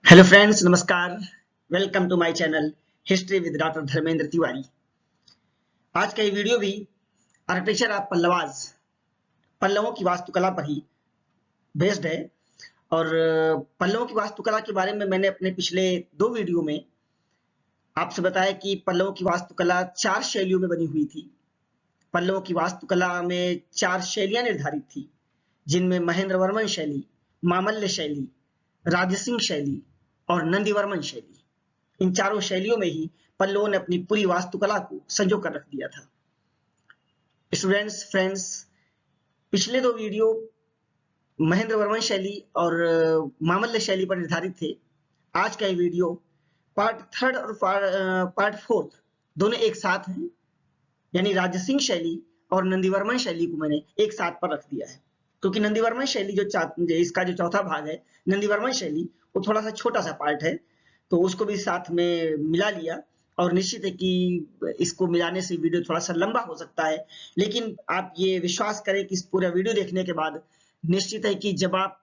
Hello friends, नमस्कार। Welcome to my channel history with doctor Dharmendra Tiwari. आज का ये वीडियो भी आर्किटेक्चर ऑफ पल्लवास, पल्लवों की वास्तुकला पर ही बेस्ड है। और पल्लवों की वास्तुकला के बारे में मैंने अपने पिछले 2 वीडियो में आपसे बताया कि पल्लवों की वास्तुकला 4 शैलियों में बनी हुई थी। पल्लवों की वास्तुकला में 4 शैलियां निर्धारित थी, जिनमें महेंद्र वर्मन शैली, मामल्य शैली, राजसिंह शैली और नंदीवर्मन शैली। इन चारों शैलियों में ही पल्लवों ने अपनी पूरी वास्तुकला को संजो कर रख दिया था। स्टूडेंट्स, फ्रेंड्स, पिछले 2 वीडियो महेंद्र वर्मन शैली और मामल्य शैली पर निर्धारित थे। आज का ये वीडियो पार्ट 3 और पार्ट 4 दोनों एक साथ हैं, यानी राजसिंह शैली और नंदीवर्मन शैली को मैंने एक साथ पर रख दिया है, क्योंकि नंदीवर्मन शैली इसका जो चौथा भाग है, नंदीवर्मन शैली, वो थोड़ा सा छोटा सा पार्ट है, तो उसको भी साथ में मिला लिया। और निश्चित है कि इसको मिलाने से वीडियो थोड़ा सा लंबा हो सकता है, लेकिन आप ये विश्वास करें कि इस पूरा वीडियो देखने के बाद निश्चित है कि जब आप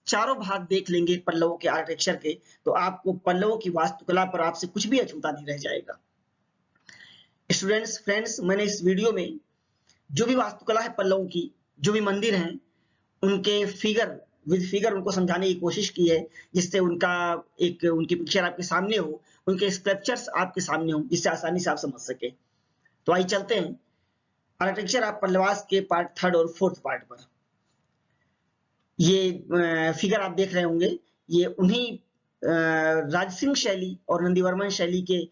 चारों भाग देख लेंगे पल्लवों के आर्किटेक्चर के, तो आपको पल्लवों की वास्तुकला पर आपसे कुछ भी अछूता नहीं रह जाएगा। स्टूडेंट्स, फ्रेंड्स, मैंने इस वीडियो में जो भी वास्तुकला है पल्लवों की, जो भी मंदिर हैं, उनके फिगर विद फिगर उनको समझाने की कोशिश की है, जिससे उनकी पिक्चर आपके सामने हो, उनके स्कल्पचर्स आपके सामने हो, जिससे आसानी से आप समझ सके। तो आइए चलते हैं आर्किटेक्चर ऑफ पल्लवास के पार्ट 3 और 4 पार्ट पर। ये फिगर आप देख रहे होंगे, ये उन्हीं राजसिंह शैली और नंदीवर्मन शैली के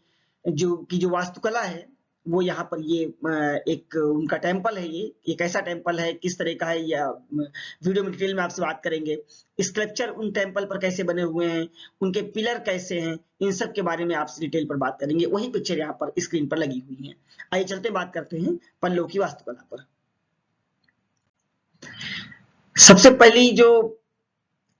जो वास्तुकला है, वो यहाँ पर ये एक उनका टेम्पल है। ये कैसा टेम्पल है, किस तरह का है, या वीडियो में डिटेल में आपसे बात करेंगे। स्कल्पचर उन टेम्पल पर कैसे बने हुए हैं, उनके पिलर कैसे हैं, इन सब के बारे में आपसे डिटेल पर बात करेंगे। वही पिक्चर यहाँ पर स्क्रीन पर लगी हुई है। आइए चलते बात करते हैं पल्लव की वास्तुकला पर। सबसे पहली जो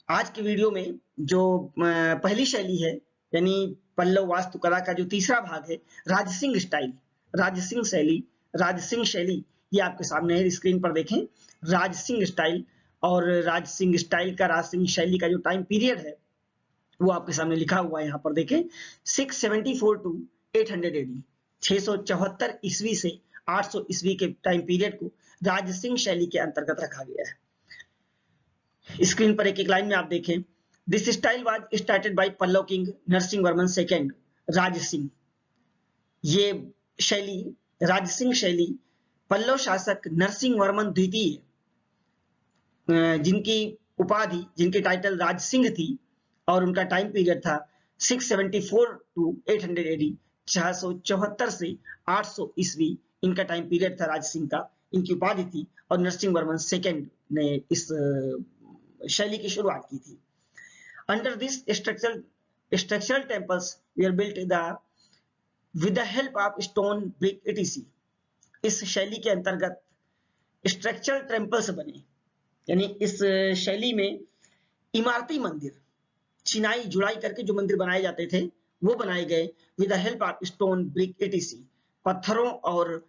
आज की वीडियो में जो पहली शैली है, यानी पल्लव वास्तुकला का जो तीसरा भाग है, राजसिंह स्टाइल, राजसिंह शैली, राजसिंह शैली, ये आपके सामने है, स्क्रीन पर देखें। राजसिंह स्टाइल और राजसिंह स्टाइल का, राजसिंह शैली का जो टाइम पीरियड है, वो आपके सामने लिखा हुआ है, यहाँ पर देखें। 674 टू 800 एडी, 674 ईस्वी से 800 ईस्वी के टाइम पीरियड को राजसिंह शैली के अंतर्गत रखा गया है। स्क्रीन पर एक एक लाइन में आप देखें। This style was started by Pallava king Narasimha Varman second Rajasimha. ये शैली, राजसिंह शैली, पल्लव शासक नरसिंह वर्मन द्वितीय, जिनकी उपाधि, जिनकी टाइटल राजसिंह थी, और उनका टाइम पीरियड था 674 टू 800 एडी, 674 से 800 ईस्वी इनका टाइम पीरियड था राजसिंह का, इनकी उपाधि थी। और नरसिंह वर्मन सेकेंड ने इस शैली की शुरुआत की थी। Under this structural temples were built with the help of stone brick etc। इस शैली के अंतर्गत स्ट्रक्चरल टेम्पल्स बने, यानी इस शैली में इमारती मंदिर, चिनाई जुड़ाई करके जो मंदिर बनाए जाते थे, वो बनाए गए with the help of stone brick etc। पत्थरों और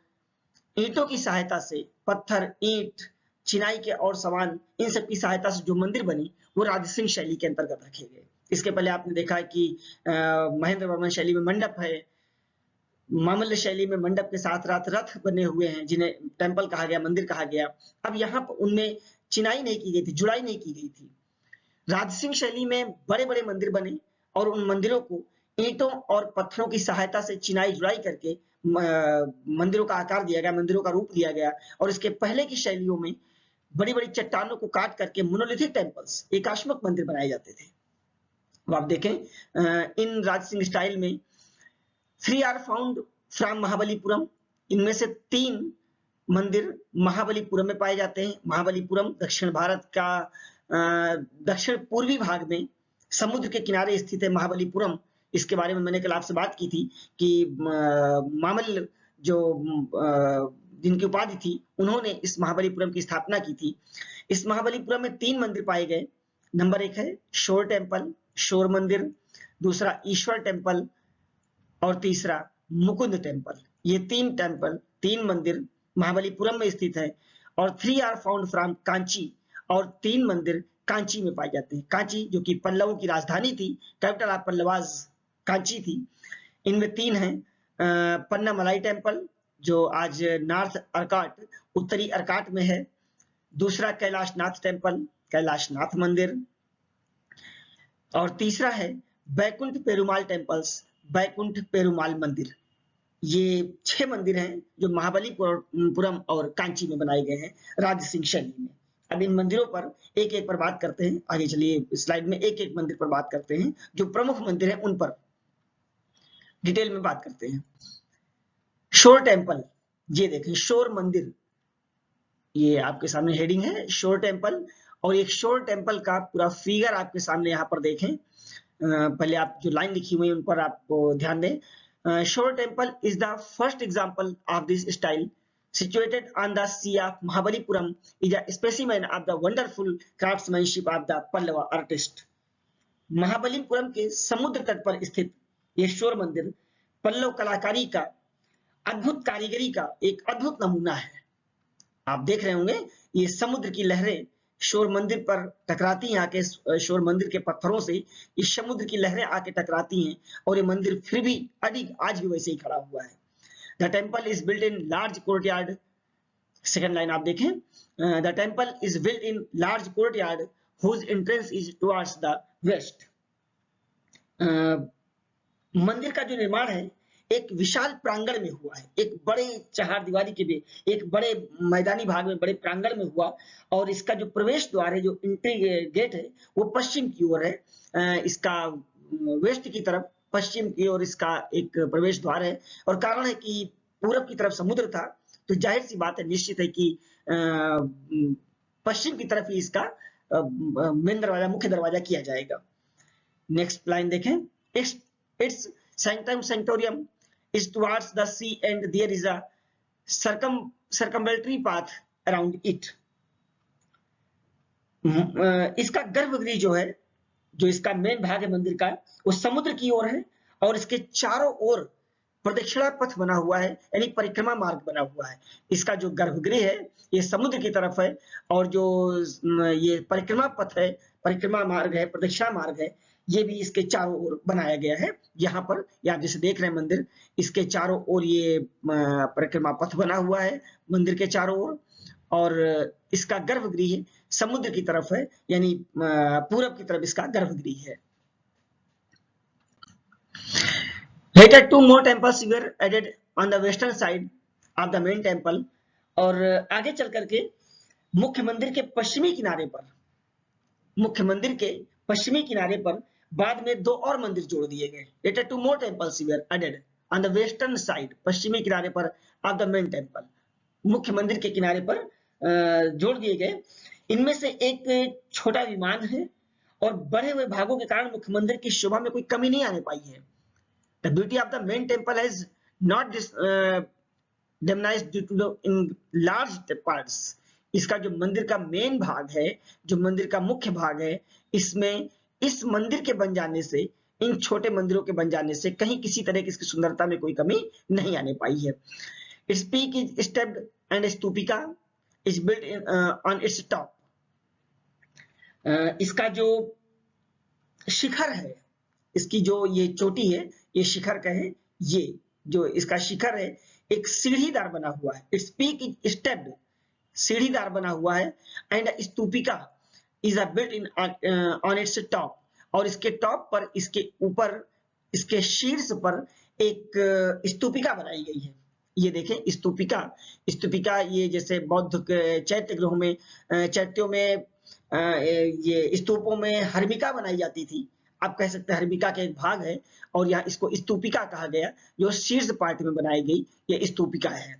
ईंटों की सहायता से, पत्थर, ईंट, चिनाई के और सामान, इन सब की सहायता से जो मंदिर बनी, वो राजसिंह शैली के अंतर्गत रखे गए। इसके पहले आपने देखा कि महेंद्र वर्मन शैली में मंडप है, मामल्य शैली में मंडप के साथ रथ बने हुए हैं, जिन्हें टेम्पल कहा गया, मंदिर कहा गया। अब यहाँ पर उनमें चिनाई नहीं की गई थी, जुड़ाई नहीं की गई थी। राजसिंह शैली में बड़े बड़े मंदिर बने और उन मंदिरों को ईंटों और पत्थरों की सहायता से चिनाई जुड़ाई करके मंदिरों का आकार दिया गया, मंदिरों का रूप दिया गया। और इसके पहले की शैलियों में बड़ी बड़ी चट्टानों को काट करके मोनोलिथिक टेम्पल्स, एकाश्मक मंदिर बनाए जाते थे। अब आप देखें, इन राजसिंह स्टाइल में 3 आर फाउंड फ्रॉम महाबलीपुरम। इनमें से 3 मंदिर महाबलीपुरम में पाए जाते हैं। महाबलीपुरम दक्षिण भारत का दक्षिण पूर्वी भाग में समुद्र के किनारे स्थित है महाबलीपुरम। इसके बारे में मैंने कल आपसे बात की थी कि मामल्य जो जिनकी उपाधि थी, उन्होंने इस महाबलीपुरम की स्थापना की थी। इस महाबलीपुरम में 3 मंदिर पाए गए। नंबर 1 है शोर टेम्पल, शोर मंदिर, दूसरा ईश्वर टेम्पल, और तीसरा मुकुंद टेम्पल। ये 3 टेम्पल, 3 मंदिर महाबलीपुरम में स्थित है। और 3 आर फाउंड फ्रॉम कांची, और 3 मंदिर कांची में पाए जाते हैं। कांची जो कि पल्लवों की राजधानी थी, कैपिटल ऑफ पल्लवाज कांची थी। इनमें 3 हैं, पन्नामलाई टेम्पल जो आज नॉर्थ अर्काट उत्तरी अर्काट में है, दूसरा कैलाशनाथ टेम्पल कैलाशनाथ मंदिर, और तीसरा है बैकुंठ पेरुमाल टेम्पल्स बैकुंठ पेरुमाल मंदिर। ये 6 मंदिर हैं जो महाबलीपुरम और कांची में बनाए गए हैं राज सिंह शैली में। अब इन मंदिरों पर एक एक पर बात करते हैं। आगे चलिए स्लाइड में एक एक मंदिर पर बात करते हैं, जो प्रमुख मंदिर हैं उन पर डिटेल में बात करते हैं। शोर टेम्पल, ये देखें शोर मंदिर, ये आपके सामने हेडिंग है शोर टेम्पल, और एक शोर टेम्पल का पूरा फिगर आपके सामने यहाँ पर देखें। पहले आप जो लाइन लिखी हुई है उन पर आपको ध्यान दें। Shore temple is the first example of this style, situated on the sea of Mahabalipuram, is a specimen of the wonderful craftsmanship of the Pallava artist. Mahabalipuram के समुद्र तट पर स्थित ये शोर मंदिर पल्लव कलाकारी का अद्भुत कारीगरी का एक अद्भुत नमूना है। आप देख रहे होंगे ये समुद्र की लहरें शोर मंदिर पर टकराती हैं, आके शोर मंदिर के पत्थरों से इस समुद्र की लहरें आके टकराती हैं, और ये मंदिर फिर भी अडिग आज भी वैसे ही खड़ा हुआ है। The temple is built in large courtyard, second line आप देखें, the temple is built in large courtyard whose entrance is towards the west. मंदिर का जो निर्माण है एक विशाल प्रांगण में हुआ है, एक बड़े चहार दीवारी के भी एक बड़े मैदानी भाग में बड़े प्रांगण में हुआ, और इसका जो प्रवेश द्वार है, जो एंट्री गेट है, वो पश्चिम की ओर है। इसका वेस्ट की तरफ पश्चिम की ओर इसका एक प्रवेश द्वार है, और कारण है कि पूरब की तरफ समुद्र था, तो जाहिर सी बात है, निश्चित है कि पश्चिम की तरफ ही इसका मेन दरवाजा मुख्य दरवाजा किया जाएगा। नेक्स्ट लाइन देखें, it's sanctum sanctorium is towards the sea and there is a circumambulatory path around it. इसका गर्भगृह जो है, जो इसका मेन भाग है मंदिर का, वो समुद्र की ओर है, और इसके चारों ओर प्रदक्षिणा पथ बना हुआ है, यानी परिक्रमा मार्ग बना हुआ है। इसका जो गर्भगृह है ये समुद्र की तरफ है, और जो ये परिक्रमा पथ है, परिक्रमा मार्ग है, प्रदक्षिणा मार्ग है, ये भी इसके चारों ओर बनाया गया है। यहाँ पर आप जैसे देख रहे हैं मंदिर, इसके चारों ओर ये परिक्रमा पथ बना हुआ है मंदिर के चारों ओर, और इसका गर्भगृह समुद्र की तरफ है, यानी पूरब की तरफ इसका गर्भगृह है। Later 2 more temples were added on the western side of the main temple, और आगे चल करके मुख्य मंदिर के पश्चिमी किनारे पर, मुख्य मंदिर के पश्चिमी किनारे पर बाद में 2 और मंदिर जोड़ दिए गए। Later 2 more temples were added on the western side, पश्चिमी किनारे पर of the main temple, मुख्य मंदिर के किनारे पर जोड़ दिए गए। इनमें से एक छोटा विमान है, और बढ़े हुए भागों के कारण मुख्य मंदिर की शोभा में कोई कमी नहीं आने पाई है। The beauty of the main temple has not diminished due to the enlarged parts. इसका जो मंदिर का मेन भाग है, जो मंदिर का मुख्य भाग है, इसमें इस मंदिर के बन जाने से, इन छोटे मंदिरों के बन जाने से कहीं किसी तरह की इसकी सुंदरता में कोई कमी नहीं आने पाई है। Its peak is stepped and स्तूपिका is built on its top. इसका जो शिखर है, इसकी जो ये चोटी है, ये शिखर कहें, ये जो इसका शिखर है एक सीढ़ीदार बना हुआ है। Its peak is stepped, सीढ़ीदार बना हुआ है, एंड स्तूपिका is built in on its top, और इसके टॉप पर, इसके ऊपर, इसके शीर्ष पर एक स्तूपिका बनाई गई है। ये देखें स्तूपिका, स्तूपिका ये जैसे बौद्ध चैत्य गृहों में, चैत्यों में, ये स्तूपों में हर्मिका बनाई जाती थी, आप कह सकते हैं हर्मिका का एक भाग है, और यहाँ इसको स्तूपिका कहा गया, जो शीर्ष पार्ट में बनाई गई ये स्तूपिका है।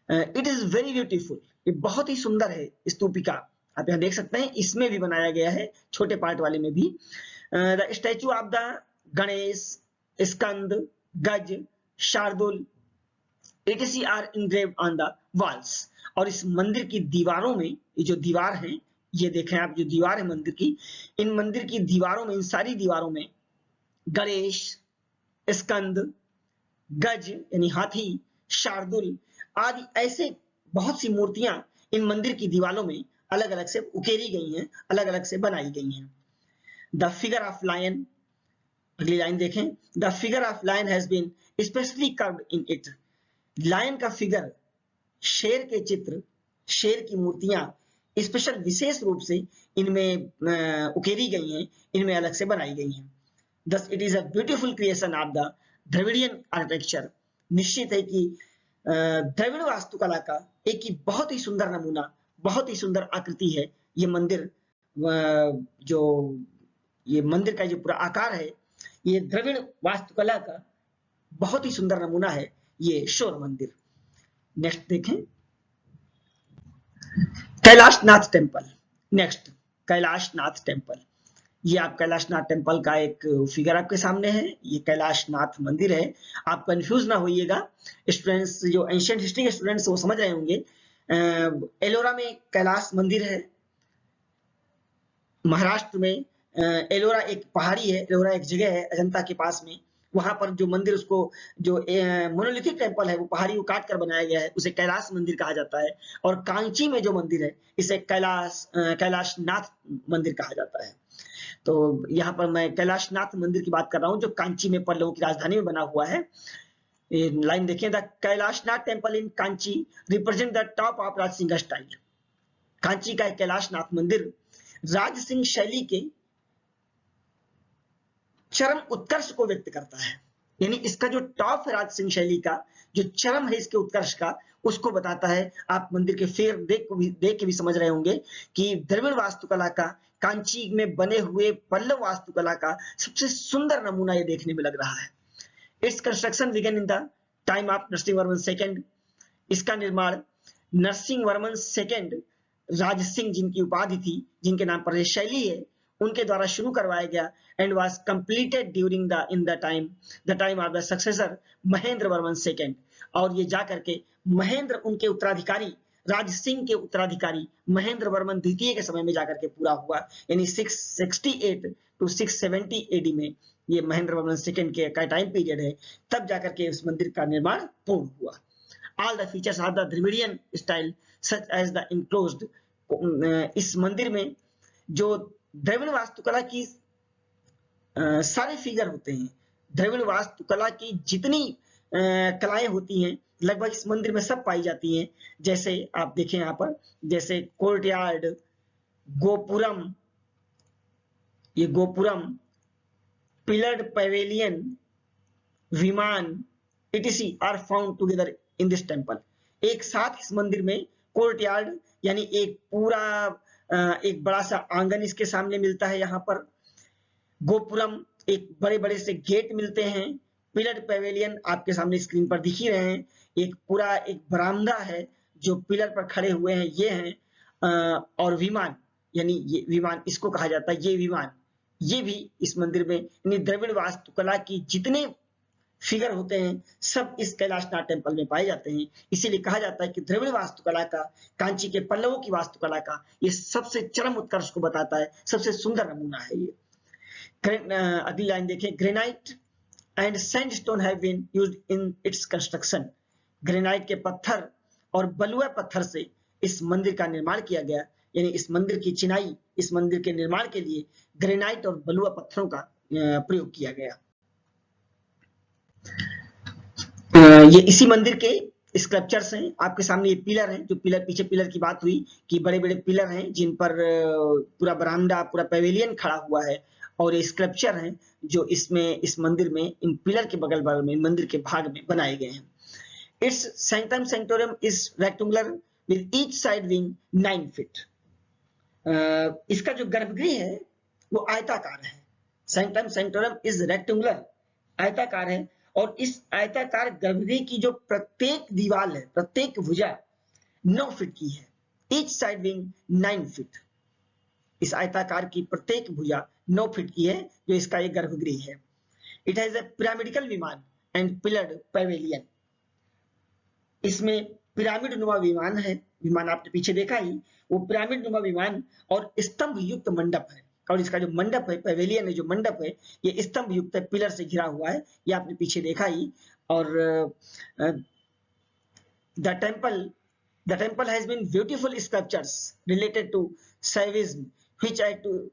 इट इज वेरी ब्यूटीफुल, ये बहुत ही सुंदर है स्तूपिका, आप यहाँ देख सकते हैं, इसमें भी बनाया गया है, छोटे पार्ट वाले में भी। The statue of the Ganesh, Skanda, Gaja, Shardul etc are engraved on the walls, और इस मंदिर की दीवारों में, ये जो दीवार है, ये देखें आप, जो दीवार है मंदिर की, इन मंदिर की दीवारों में, इन सारी दीवारों में गणेश, स्कंद, गज यानी हाथी, शार्दुल आदि ऐसे बहुत सी मूर्तियां इन मंदिर की दीवारों में अलग अलग से उकेरी गई हैं, अलग अलग से बनाई गई हैं। द फिगर ऑफ लायन, अगली लाइन देखें, the figure of lion has been specially carved in it. Lion का फिगर, शेर के चित्र, शेर की मूर्तियां स्पेशल विशेष रूप से इनमें उकेरी गई हैं, इनमें अलग से बनाई गई हैं। Thus it is a beautiful creation of the Dravidian architecture. निश्चित है कि द्रविड़ वास्तुकला का एक ही बहुत ही सुंदर नमूना, बहुत ही सुंदर आकृति है ये मंदिर। जो ये मंदिर का जो पूरा आकार है, ये द्रविड़ वास्तुकला का बहुत ही सुंदर नमूना है ये शोर मंदिर। नेक्स्ट देखें, Kailashnath temple. Next Kailashnath temple, ये आप कैलाशनाथ टेम्पल का एक फिगर आपके सामने है। ये कैलाशनाथ मंदिर है, आप कंफ्यूज ना होइएगा। स्टूडेंट्स जो एंशिएंट हिस्ट्री के स्टूडेंट्स वो समझ रहे होंगे, एलोरा में कैलाश मंदिर है, महाराष्ट्र में एलोरा एक पहाड़ी है, एलोरा एक जगह है अजंता के पास में, वहां पर जो मंदिर, उसको जो मोनोलिथिक टेम्पल है वो पहाड़ी को काट कर बनाया गया है, उसे कैलाश मंदिर कहा जाता है। और कांची में जो मंदिर है इसे कैलाशनाथ मंदिर कहा जाता है। तो यहाँ पर मैं कैलाशनाथ मंदिर की बात कर रहा हूँ जो कांची में पल्लवों की राजधानी में बना हुआ है। लाइन देखिए, the Kailasanatha temple in Kanchi represent the top of Rajasimha style. Kanchi का कैलाशनाथ मंदिर राजसिंह शैली के चरम उत्कर्ष को व्यक्त करता है। यानी इसका जो टॉप है राजसिंह शैली का, जो चरम है इसके उत्कर्ष का, उसको बताता है। आप मंदिर के फेर देख के भी समझ रहे होंगे कि द्रविड़ वास्तुकला का, कांची में बने हुए पल्लव वास्तुकला का सबसे सुंदर नमूना ये देखने में लग रहा है। Its construction began in the time of Narasimhavarman second. इसका निर्माण नरसिंहवर्मन सेकंड, राजसिंह जिनकी उपाधि थी, जिनके नाम पर यह शैली है, उनके द्वारा शुरू करवाया गया and was completed during the time of the successor Mahendra Varman second. और ये जाकर के महेंद्र, उनके उत्तराधिकारी, राज सिंह के उत्तराधिकारी महेंद्र वर्मन द्वितीय के समय में जाकर के पूरा हुआ। यानी 668 टू 670 एडी में ये महेंद्र वर्मन सेकंड के का टाइम पीरियड है, तब जाकर के इस मंदिर का निर्माण पूर्ण हुआ। All the features of the Dravidian style such as the enclosed. इस मंदिर में जो द्रविड़ वास्तुकला की सारे फिगर होते हैं, द्रविड़ वास्तुकला की जितनी कलाएं होती हैं लगभग इस मंदिर में सब पाई जाती हैं। जैसे आप देखें यहाँ पर, जैसे कोर्टयार्ड, गोपुरम, ये gopuram, pillared pavilion, vimana, ETC are found together in this temple. एक साथ इस मंदिर में कोर्टयार्ड यानी एक पूरा एक बड़ा सा आंगन इसके सामने मिलता है यहाँ पर, गोपुरम एक बड़े बड़े से गेट मिलते हैं, पिलर पैवेलियन आपके सामने स्क्रीन पर दिख ही रहे हैं, एक पूरा एक बरामदा है जो पिलर पर खड़े हुए हैं, ये हैं। और विमान, यानी ये विमान इसको कहा जाता है, ये विमान, ये भी इस मंदिर में, यानी द्रविड़ वास्तुकला की जितने फिगर होते हैं सब इस कैलाशनाथ टेम्पल में पाए जाते हैं। इसीलिए कहा जाता है कि द्रविड़ वास्तुकला का, कांची के पल्लवों की वास्तुकला का ये सबसे चरम उत्कर्ष को बताता है, सबसे सुंदर नमूना है ये। अगली लाइन देखें, granite and sandstone have been used in its construction. Granite के पत्थर और बलुआ पत्थर से इस मंदिर का निर्माण किया गया। यानी इस मंदिर की चिनाई, इस मंदिर के निर्माण के लिए ग्रेनाइट और बलुआ पत्थरों का प्रयोग किया गया। ये इसी मंदिर के स्कल्पचर्स हैं आपके सामने। ये पिलर हैं, जो पिलर, पीछे पिलर की बात हुई कि बड़े बड़े पिलर हैं जिन पर पूरा बरामदा, पूरा पैवेलियन खड़ा हुआ है, और ये स्कल्पचर हैं जो इसमें, इस मंदिर में, इन पिलर के बगल बगल में, मंदिर के भाग में बनाए गए हैं। Its sanctum sanctorum is rectangular with each side wing 9 feet. इसका जो गर्भगृह है वो आयताकार है। सैंक्टम सैंक्टोरियम इज रेक्टेंगुलर, आयताकार है, और इस आयताकार गर्भगृह की जो प्रत्येक दीवार है, प्रत्येक भुजा 9 फीट की है। Each side wing 9 feet. इस आयताकार की प्रत्येक भुजा 9 फीट की है, जो इसका एक गर्भगृह है। इट हैज ए पिरामिडिकल विमान एंड पिलर्ड पैवेलियन। इसमें पिरामिड नुमा विमान है, विमान आपने पीछे देखा ही, वो पिरामिड नुमा विमान और स्तंभ युक्त मंडप है। और इसका जो मंडप है, पैवेलियन है, जो मंडप है, ये स्तंभ युक्त है, पिलर से घिरा हुआ है, ये आपने पीछे देखा ही। और the temple The temple has been beautiful sculptures related to Shaivism, which add to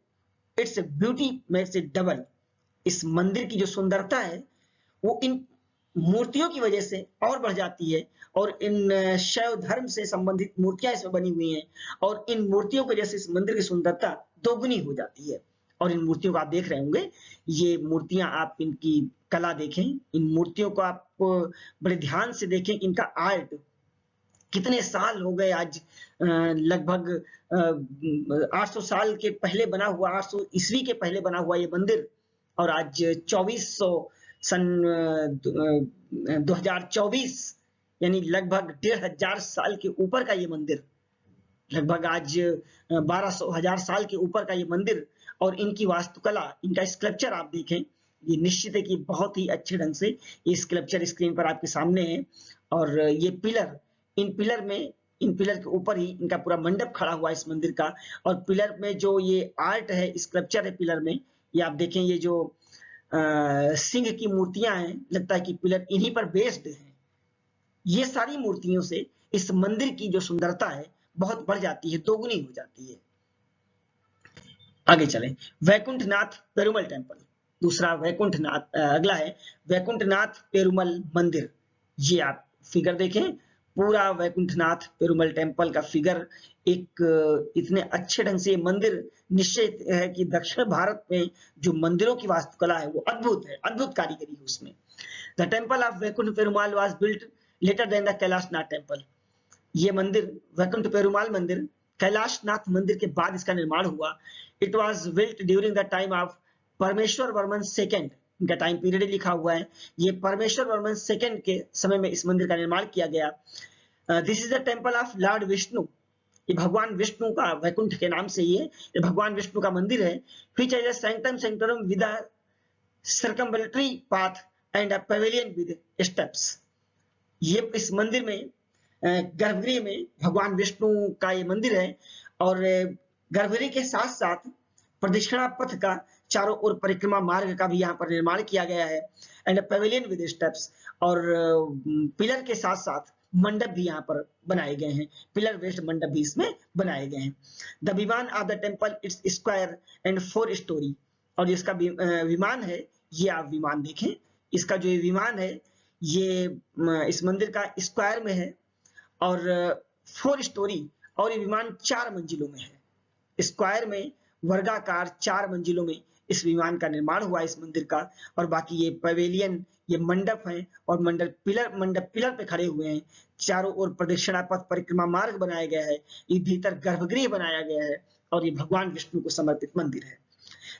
its beauty makes it double. इस मंदिर की जो सुंदरता है वो इन मूर्तियों की वजह से और बढ़ जाती है, और इन शैव धर्म से संबंधित मूर्तियां इसमें बनी हुई हैं, और इन मूर्तियों की वजह से इस मंदिर की सुंदरता दोगुनी हो जाती है। और इन मूर्तियों को आप देख रहे होंगे, ये मूर्तियां आप इनकी कला देखें, इन मूर्तियों को आप बड़े ध्यान से देखें, इनका आर्ट कितने साल हो गए आज, लगभग 800 साल के पहले बना हुआ, 800 ईस्वी के पहले बना हुआ ये मंदिर, और आज 2400 सन 2024 यानी लगभग 1500 साल के ऊपर का ये मंदिर, लगभग आज 1200 साल के ऊपर का ये मंदिर, और इनकी वास्तुकला, इनका स्कल्पचर आप देखें, ये निश्चित है कि बहुत ही अच्छे ढंग से ये स्कल्पचर स्क्रीन पर आपके सामने है। और ये पिलर, इन पिलर के ऊपर ही इनका पूरा मंडप खड़ा हुआ है इस मंदिर का, और पिलर में जो ये आर्ट है, स्कल्पचर है पिलर में, ये आप देखें, ये जो सिंह की मूर्तियां हैं, लगता है कि पिलर इन्हीं पर बेस्ड है। ये सारी मूर्तियों से इस मंदिर की जो सुंदरता है बहुत बढ़ जाती है, दोगुनी हो जाती है। आगे चलें, वैकुंठनाथ पेरुमल टेम्पल, दूसरा वैकुंठनाथ, अगला है वैकुंठनाथ पेरुमल मंदिर। ये आप फिगर देखें, पूरा वैकुंठनाथ पेरुमल टेम्पल का फिगर, एक इतने अच्छे ढंग से मंदिर, निश्चित है कि दक्षिण भारत में जो मंदिरों की वास्तुकला है वो अद्भुत है, अद्भुत कारीगरी है उसमें। The temple of Vaikuntha Perumal was built later than the Kailasanatha temple. ये मंदिर, वैकुंठ पेरुमाल मंदिर, कैलाशनाथ मंदिर के बाद इसका निर्माण हुआ। It was built during the time of परमेश्वर वर्मन सेकेंड, इनका टाइम पीरियड लिखा हुआ है, ये परमेश्वर वर्मन सेकेंड के समय में इस मंदिर का निर्माण किया गया। This is the temple of Lord Vishnu, ये भगवान विष्णु का, वैकुंठ के नाम से ये भगवान विष्णु का मंदिर है। Which has a sanctum sanctorum with a circumambulatory path and a pavilion with steps. ये इस मंदिर में, गर्भगृह में भगवान विष्णु का ये मंदिर है, और गर्भगृह के साथ साथ प्रदक्षिणा पथ का चारों ओर परिक्रमा मार्ग का भी यहाँ पर निर्माण किया गया है, एंड पेविलियन विद स्टेप्स, और पिलर के साथ साथ मंडप भी यहाँ पर बनाए गए हैं, पिलर बेस्ड मंडप भी इसमें बनाए गए हैं। द विमान of the temple its square and 4 story, और इसका विमान है, ये आप विमान देखें, इसका जो विमान है ये इस मंदिर का स्क्वायर में है, और 4 स्टोरी, और ये विमान 4 मंजिलों में है। स्क्वायर में, वर्गाकार 4 मंजिलों में इस विमान का निर्माण हुआ इस मंदिर का। और बाकी ये पवेलियन, ये मंडप है, और मंडप पिलर पे खड़े हुए हैं, चारों ओर प्रदक्षिणा पथ परिक्रमा मार्ग बनाया गया है, ये भीतर गर्भगृह बनाया गया है, और ये भगवान विष्णु को समर्पित मंदिर है।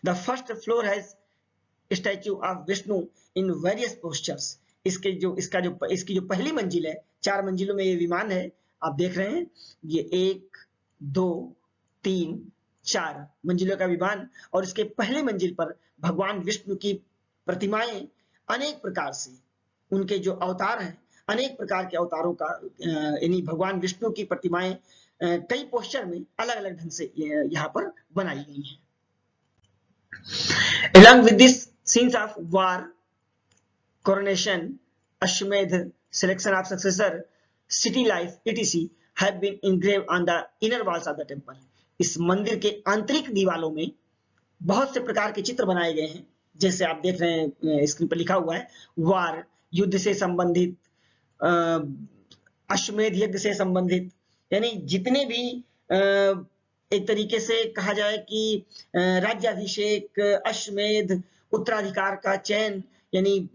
The first floor has statue of Vishnu in various postures. इसकी जो पहली मंजिल है, 4 मंजिलों में ये विमान है, आप देख रहे हैं, ये 1 2 3 4 मंजिलों का विमान, और इसके पहले मंजिल पर भगवान विष्णु की प्रतिमाएं अनेक प्रकार से, उनके जो अवतार हैं, अनेक प्रकार के अवतारों का, यानी भगवान विष्णु की प्रतिमाएं कई पोस्चर में अलग अलग ढंग से यहाँ पर बनाई गई हैं। Along with this, scenes of war, coronation, Ashwamedh, selection of successor, city life, etc. have been engraved on the inner walls of the temple. इस मंदिर के आंतरिक दीवालों में बहुत से प्रकार के चित्र बनाए गए हैं, जैसे आप देख रहे हैं स्क्रीन पर लिखा हुआ है, वार, युद्ध से संबंधित, अश्वमेध यज्ञ से संबंधित, यानी जितने भी एक तरीके से कहा जाए कि राज्याभिषेक, अश्वमेध, उत्तराधिकार का चयन, यानी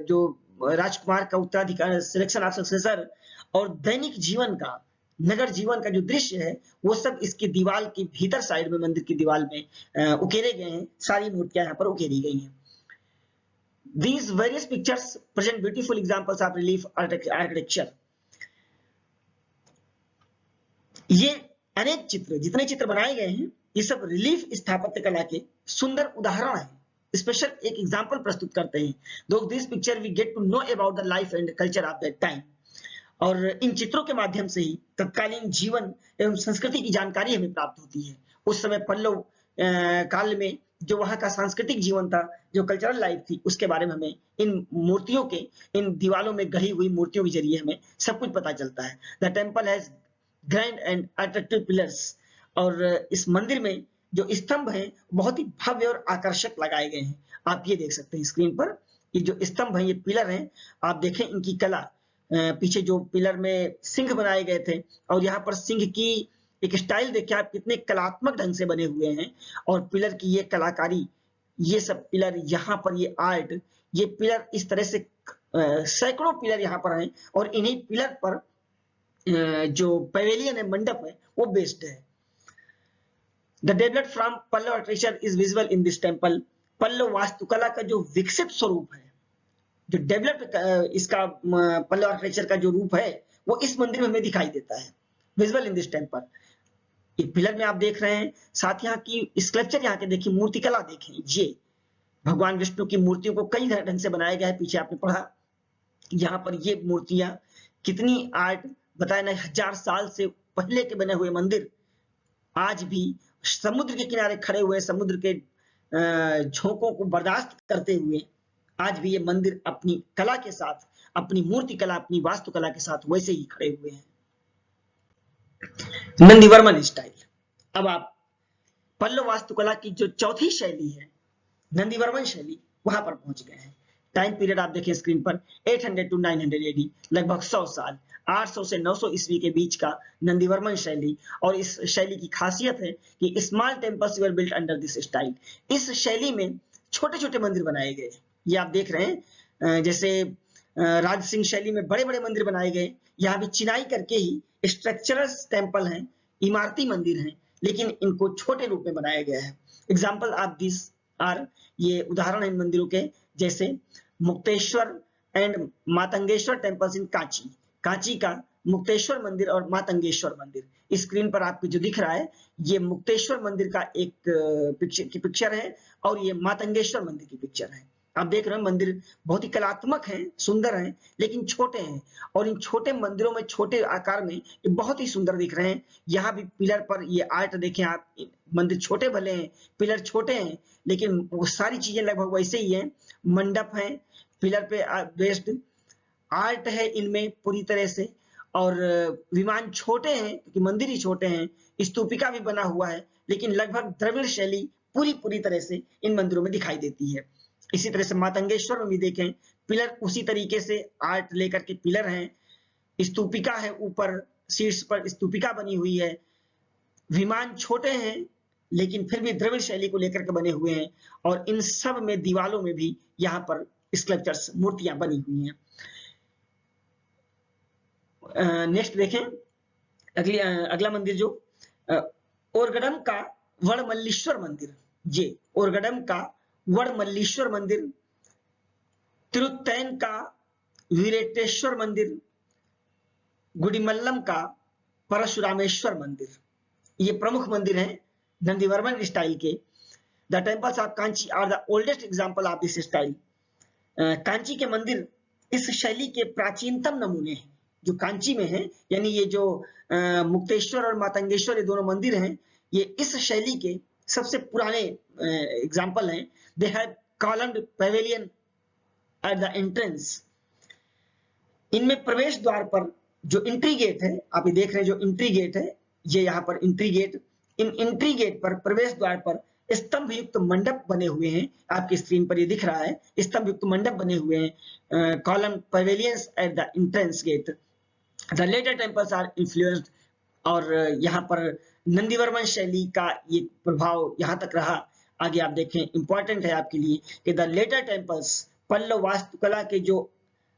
जो राजकुमार का उत्तराधिकार, सिलेक्शन ऑफ सक्सेसर, और दैनिक जीवन का, नगर जीवन का जो दृश्य है, वो सब इसकी दीवार की भीतर साइड में, मंदिर की दीवार में उकेरे गए हैं, सारी मूर्तियां यहाँ पर उकेरी गई हैं। These various pictures present beautiful examples of relief architecture. ये अनेक चित्र, जितने चित्र बनाए गए हैं, ये सब रिलीफ स्थापत्य कला के सुंदर उदाहरण हैं, स्पेशल एक एग्जाम्पल प्रस्तुत करते हैं। Though this picture we get to know about the life and culture of that time. और इन चित्रों के माध्यम से ही तत्कालीन जीवन एवं संस्कृति की जानकारी हमें प्राप्त होती है। उस समय पल्लव काल में जो वहां का सांस्कृतिक जीवन था, जो कल्चरल लाइफ थी, उसके बारे में हमें इन मूर्तियों के, इन दीवालों में गढ़ी हुई मूर्तियों के जरिए हमें सब कुछ पता चलता है। The temple has grand and attractive pillars. और इस मंदिर में जो स्तंभ हैं बहुत ही भव्य और आकर्षक लगाए गए हैं। आप ये देख सकते हैं स्क्रीन पर, ये जो स्तंभ हैं, ये पिलर हैं, आप देखें इनकी कला। पीछे जो पिलर में सिंह बनाए गए थे, और यहाँ पर सिंह की एक स्टाइल देखिए आप, कितने कलात्मक ढंग से बने हुए हैं। और पिलर की ये कलाकारी, ये सब पिलर यहाँ पर, ये आर्ट, ये पिलर इस तरह से सैकड़ों पिलर यहाँ पर हैं, और इन्हीं पिलर पर जो पवेलियन है, मंडप है, वो बेस्ड है। The developed from Pallava architecture is visible in this temple. Pallava वास्तुकला का जो विकसित स्वरूप है, जो डेवलप्ड इसका पल्लव आर्किटेक्चर का जो रूप है, वो इस मंदिर में हमें दिखाई देता है, विजिबल इन दिस टेम्पल। एक पिलर में आप देख रहे हैं, साथ यहाँ की स्कल्पचर, यहाँ के देखिए, मूर्तिकला देखें, ये भगवान विष्णु की मूर्तियों को कई ढंग से बनाया गया है। पीछे आपने पढ़ा, यहाँ पर ये मूर्तियां कितनी आर्ट, बताया ना, 1000 साल से पहले के बने हुए मंदिर आज भी समुद्र के किनारे खड़े हुए, समुद्र के झोंकों को बर्दाश्त करते हुए आज भी ये मंदिर अपनी कला के साथ, अपनी मूर्ति कला, अपनी वास्तुकला के साथ वैसे ही खड़े हुए हैं। नंदीवर्मन स्टाइल। अब आप पल्लव वास्तुकला की जो चौथी शैली है, नंदीवर्मन शैली, वहां पर पहुंच गए हैं। टाइम पीरियड आप देखें स्क्रीन पर, 800 to 900 एडी, लगभग 100 साल, 800 से 900 ईस्वी के बीच का नंदीवर्मन शैली। और इस शैली की खासियत है कि small temples were built under this style. इस शैली में छोटे छोटे मंदिर बनाए गए। ये आप देख रहे हैं, जैसे राज सिंह शैली में बड़े बड़े मंदिर बनाए गए, यहाँ भी चिनाई करके ही स्ट्रक्चरल टेम्पल हैं, इमारती मंदिर हैं, लेकिन इनको छोटे रूप में बनाया गया है। एग्जाम्पल ऑफ दिस आर, ये उदाहरण है इन मंदिरों के, जैसे Mukteshwar and Matangeshwar temples in Kanchi. Kanchi का मुक्तेश्वर मंदिर और मातंगेश्वर मंदिर। स्क्रीन पर आपको जो दिख रहा है, ये मुक्तेश्वर मंदिर का एक पिक्चर है, और ये मातंगेश्वर मंदिर की पिक्चर है। आप देख रहे हैं मंदिर बहुत ही कलात्मक हैं, सुंदर हैं, लेकिन छोटे हैं। और इन छोटे मंदिरों में, छोटे आकार में, ये बहुत ही सुंदर दिख रहे हैं। यहाँ भी पिलर पर ये आर्ट देखें आप, मंदिर छोटे भले हैं, पिलर छोटे हैं, लेकिन वो सारी चीजें लगभग वैसे ही हैं। मंडप है, पिलर पे बेस्ड, आर्ट है इनमें पूरी तरह से, और विमान छोटे हैं क्योंकि मंदिर ही छोटे हैं। स्तूपिका भी बना हुआ है, लेकिन लगभग द्रविड़ शैली पूरी तरह से इन मंदिरों में दिखाई देती है। इसी तरह से मातंगेश्वर में भी देखें, पिलर उसी तरीके से आर्ट लेकर के पिलर हैं, स्तूपिका है, ऊपर शीर्ष पर स्तूपिका बनी हुई है। विमान छोटे हैं, लेकिन फिर भी द्रविड़ शैली को लेकर के बने हुए हैं, और इन सब में दीवालों में भी यहाँ पर स्कल्पचर्स, मूर्तियां बनी हुई हैं। नेक्स्ट देखें, अगला मंदिर जो ओरगडम का वड़मल्लीश्वर मंदिर, ये ओरगडम का वड़मल्लीश्वर मंदिर, तिरुत्तैन का वीरेटेश्वर मंदिर, गुडिमल्लम का परशुरामेश्वर मंदिर, ये प्रमुख मंदिर हैं नंदीवर्मन स्टाइल के। The temples of Kanchi are the oldest example of this style. Kanchi के मंदिर इस शैली के प्राचीनतम नमूने हैं जो कांची में हैं, यानी ये जो मुक्तेश्वर और मातंगेश्वर, ये दोनों मंदिर हैं, ये इस शैली के सबसे पुराने एग्जाम्पल हैं। They have columned pavilion at the entrance. इनमें प्रवेश द्वार पर जो एंट्री गेट है, आप ये देख रहे हैं, जो एंट्री गेट है, ये यहाँ पर एंट्री गेट, इन एंट्री गेट पर, प्रवेश द्वार पर स्तंभ युक्त मंडप बने हुए हैं। आपकी स्क्रीन पर ये दिख रहा है, स्तंभ युक्त मंडप बने हुए हैं, column pavilions at the entrance gate. The later temples are influenced, और यहाँ पर नंदीवर्मन शैली का ये प्रभाव यहाँ तक रहा। आगे आप देखें, इंपॉर्टेंट है आपके लिए कि द लेटर टेम्पल्स, पल्लव वास्तुकला के जो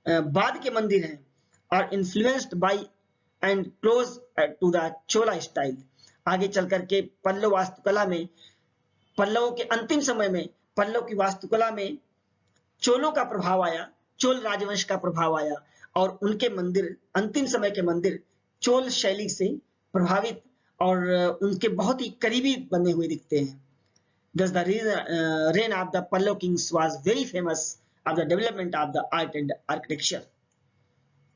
बाद के मंदिर हैं, are influenced by and close to the Chola style. आगे चल करके पल्लव वास्तुकला में, पल्लवों के अंतिम समय में, पल्लव की वास्तुकला में चोलों का प्रभाव आया, चोल राजवंश का प्रभाव आया, और उनके मंदिर, अंतिम समय के मंदिर चोल शैली से प्रभावित और उनके बहुत ही करीबी बने हुए दिखते हैं। Thus the reign of the Pallava kings was very famous of the development of the art and architecture.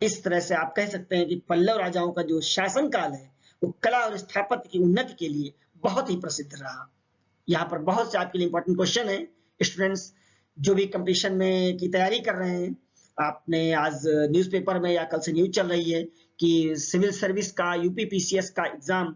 इस तरह से आप कह सकते हैं कि पल्लव राजाओं का जो शासन काल है, वो कला और स्थापत्य की उन्नति के लिए बहुत ही प्रसिद्ध रहा। यहाँ पर बहुत से आपके लिए इंपॉर्टेंट क्वेश्चन है। स्टूडेंट्स जो भी कंपटीशन में की तैयारी कर रहे हैं, आपने आज न्यूज़पेपर में या कल से न्यूज चल रही है कि सिविल सर्विस का यूपीपीसीएस का एग्जाम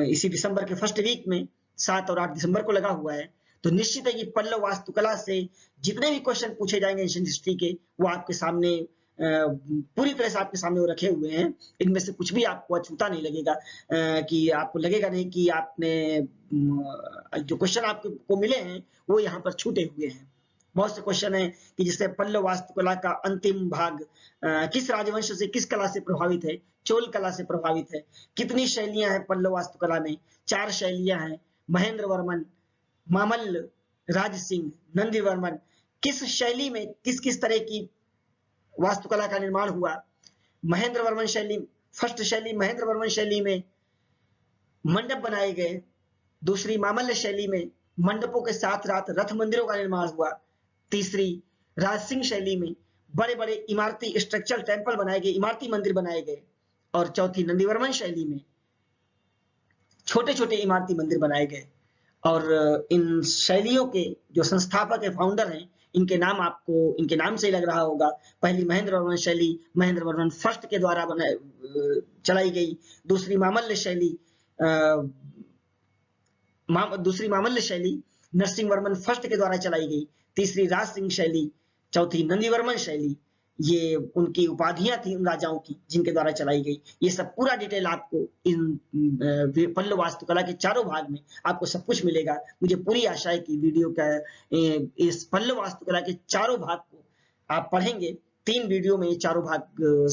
इसी दिसंबर के फर्स्ट वीक में 7 और 8 दिसंबर को लगा हुआ है। तो निश्चित है कि पल्लव वास्तुकला से जितने भी क्वेश्चन पूछे जाएंगे एंशिएंट हिस्ट्री के, वो आपके सामने पूरी तरह से आपके सामने वो रखे हुए हैं। इनमें से कुछ भी आपको अछूता नहीं लगेगा, कि आपको लगेगा नहीं कि आपने जो क्वेश्चन आपको मिले हैं वो यहाँ पर छूटे हुए हैं। बहुत से क्वेश्चन है कि जिससे पल्लव वास्तुकला का अंतिम भाग किस राजवंश से, किस कला से प्रभावित है, चोल कला से प्रभावित है। कितनी शैलियां हैं पल्लव वास्तुकला में? 4 शैलियां हैं। महेंद्र वर्मन, मामल्ल, राज सिंह, नंदी वर्मन। किस शैली में किस किस तरह की वास्तुकला का निर्माण हुआ? महेंद्र वर्मन शैली, फर्स्ट शैली महेंद्र वर्मन शैली में मंडप बनाए गए। दूसरी मामल्य शैली में मंडपों के साथ साथ रथ मंदिरों का निर्माण हुआ। तीसरी राजसिंह शैली में बड़े बड़े इमारती स्ट्रक्चरल टेम्पल बनाए गए, इमारती मंदिर बनाए गए। और चौथी नंदीवर्मन शैली में छोटे छोटे इमारती मंदिर बनाए गए। और इन शैलियों के जो संस्थापक है, फाउंडर हैं, इनके नाम आपको इनके नाम से ही लग रहा होगा। पहली महेंद्र वर्मन शैली महेंद्र वर्मन फर्स्ट के द्वारा चलाई गई। दूसरी मामल्य शैली नरसिंह वर्मन फर्स्ट के द्वारा चलाई गई। तीसरी राज सिंह शैली, चौथी नंदीवर्मन शैली। ये उनकी उपाधियां थी उन राजाओं की जिनके द्वारा चलाई गई। ये सब पूरा डिटेल आपको इन पल्लव वास्तुकला के चारों भाग में आपको सब कुछ मिलेगा। मुझे पूरी आशा है कि वीडियो का इस पल्लव वास्तुकला के चारों भाग को आप पढ़ेंगे। 3 वीडियो में ये चारों भाग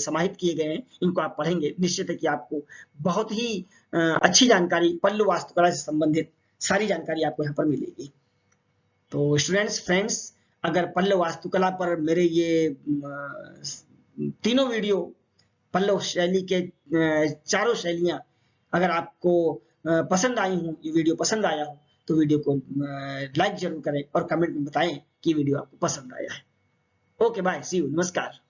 समाहित किए गए हैं। इनको आप पढ़ेंगे, निश्चित है कि आपको बहुत ही अच्छी जानकारी पल्लव वास्तुकला से संबंधित सारी जानकारी आपको यहाँ पर मिलेगी। तो स्टूडेंट्स, फ्रेंड्स, अगर पल्लव वास्तुकला पर मेरे ये 3 वीडियो पल्लव शैली के 4 शैलियां अगर आपको पसंद आई हो, ये वीडियो पसंद आया हो, तो वीडियो को लाइक जरूर करें और कमेंट में बताएं कि वीडियो आपको पसंद आया है। ओके, बाय, सी यू, नमस्कार।